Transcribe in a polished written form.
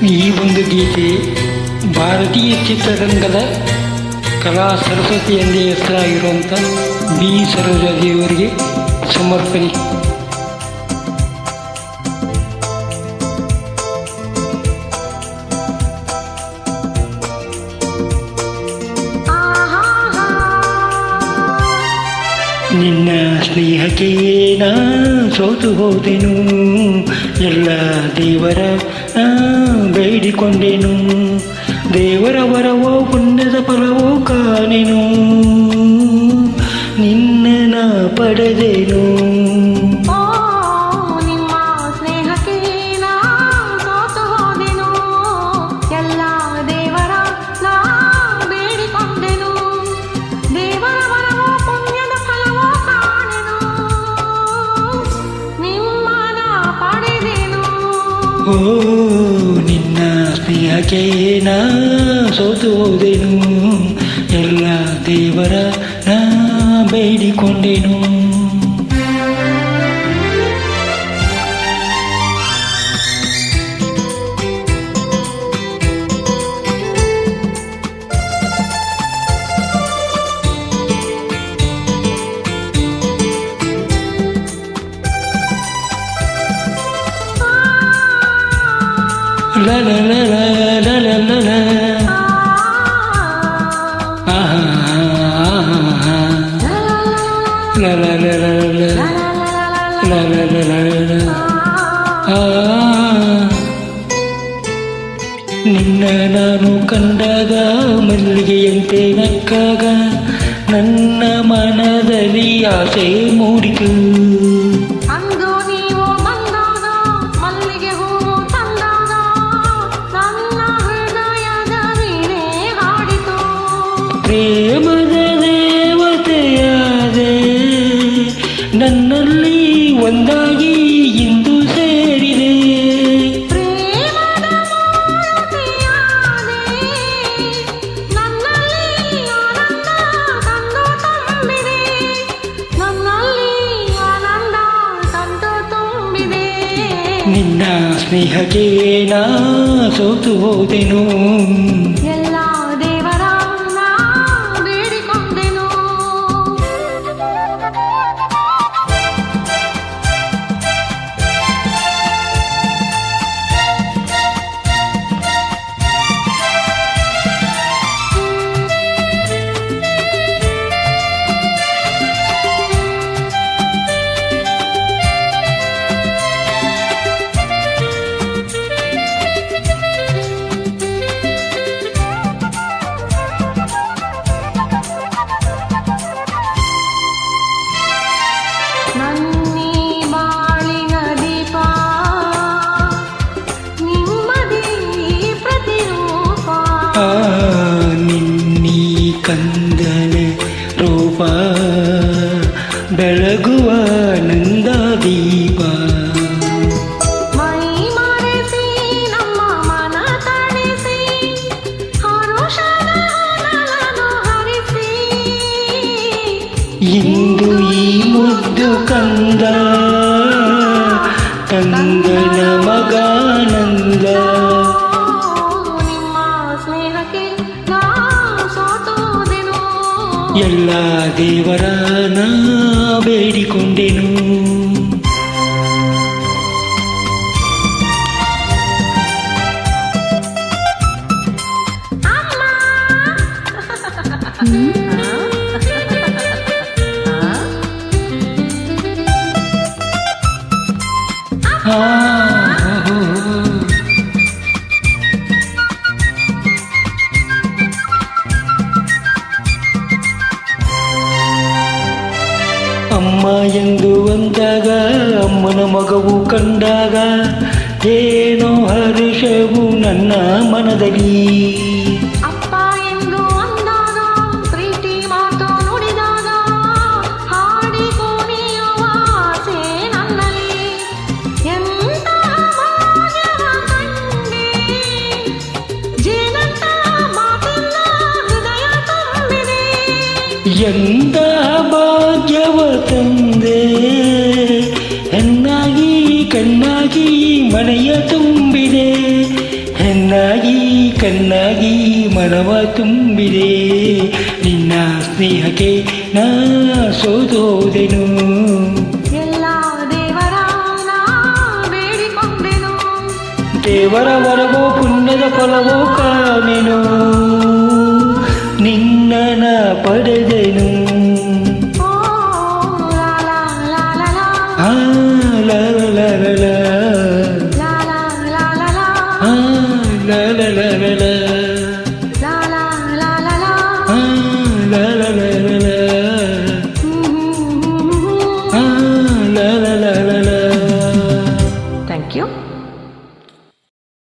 ಈ ಒಂದು ಗೀತೆ ಭಾರತೀಯ ಚಿತ್ರರಂಗದ ಕಲಾ ಸರಸ್ವತಿ ಎಂದೇ ಹೆಸರಾಗಿರುವಂಥ ಬಿ ಸರೋಜಾದೇವಿಯವರಿಗೆ ಸಮರ್ಪಣೆ. ನಿನ್ನ ಸ್ನೇಹಕ್ಕೆ ನಾ ಸೋತು ಹೋದೆನು, ಎಲ್ಲ ದೇವರ ಬೇಡಿಕೊಂಡೆನು, ದೇವರ ವರವೋ ಪುಣ್ಯದ ಫಲವೋ ಕಾಣೆನು, ನಿನ್ನ ನಾ ಪಡೆದೆನು. ಓ ನಿನ್ನ ಸ್ನೇಹಕ್ಕೆ ನಾ ಸೋತು ಹೋದೆನು, ಎಲ್ಲ ದೇವರ ನಾ ಬೇಡಿಕೊಂಡೆನು. La la la la la la la la. La la la la la. La la la la la. ನಿನ್ನ ನಾನು ಕಂಡಾಗ ಮಲ್ಲಿಗೆಯಂತೆ ನಕ್ಕಾಗ ನನ್ನ ಮನದಲ್ಲಿ ಆಸೆ ಮೂಡಿತು. ಪ್ರೇಮದ ದೇವತೆಯಾದೆ ನನ್ನಲ್ಲಿ ಒಂದಾಗಿ ಇಂದು ಸೇರಿದೆ. ನಿನ್ನ ಸ್ನೇಹಕ್ಕೆ ನಾ ಸೋತು ಹೋದೆನು, ನಿನ್ನೀ ಕಂದನ ರೂಪ ಬೆಳಗುವ ನಂದ ದೀಪ. ಇಂದು ಈ ಮುದ್ದು ಕಂದ ಕಂದನ ಮಗಾನಂದ. ಎಲ್ಲ ದೇವರ ನಾ ಬೇಡಿಕೊಂಡೆನು. ಅಮ್ಮ ಎಂದು ಅಂದಾಗ ಅಮ್ಮನ ಮಗವು ಕಂಡಾಗ ಏನೋ ಹರ್ಷವು ನನ್ನ ಮನದಲ್ಲಿ. ಅಪ್ಪ ಎಂದು ಅಂದಾಗ ಪ್ರೀತಿ ಮಾತು ನುಡಿದಾಗ ಹಾಡಿ ಕುಣಿಯುವ ಆಸೆ ನನ್ನಲ್ಲಿ. ಎಂತ ಭಾಗ್ಯವ ಕಂಡೆ ಜೇನಂತ ಮಾತೆಲ್ಲ ಹೃದಯ ತುಂಬಿದೆ. ಎಂತ ಭಾಗ್ಯವ ತಂದೆ ಹೆಣ್ಣಾಗಿ ಕಣ್ಣಾಗಿ ಮನೆಯ ತುಂಬಿದೆ. ಹೆಣ್ಣಾಗಿ ಕಣ್ಣಾಗಿ ಮನವ ತುಂಬಿದೆ ನಿನ್ನ ಸ್ನೇಹಕ್ಕೆ ನಾ ಸೋತೋದೆನು ಎಲ್ಲ ದೇವರ ನಾ ಬೇಡಿಕೊಂಡೆನು ದೇವರ ವರವೋ ಪುಣ್ಯದ ಫಲವೋ ಕಾಣೆನು ನಿನ್ನ ನಾ ಪಡೆದೆನು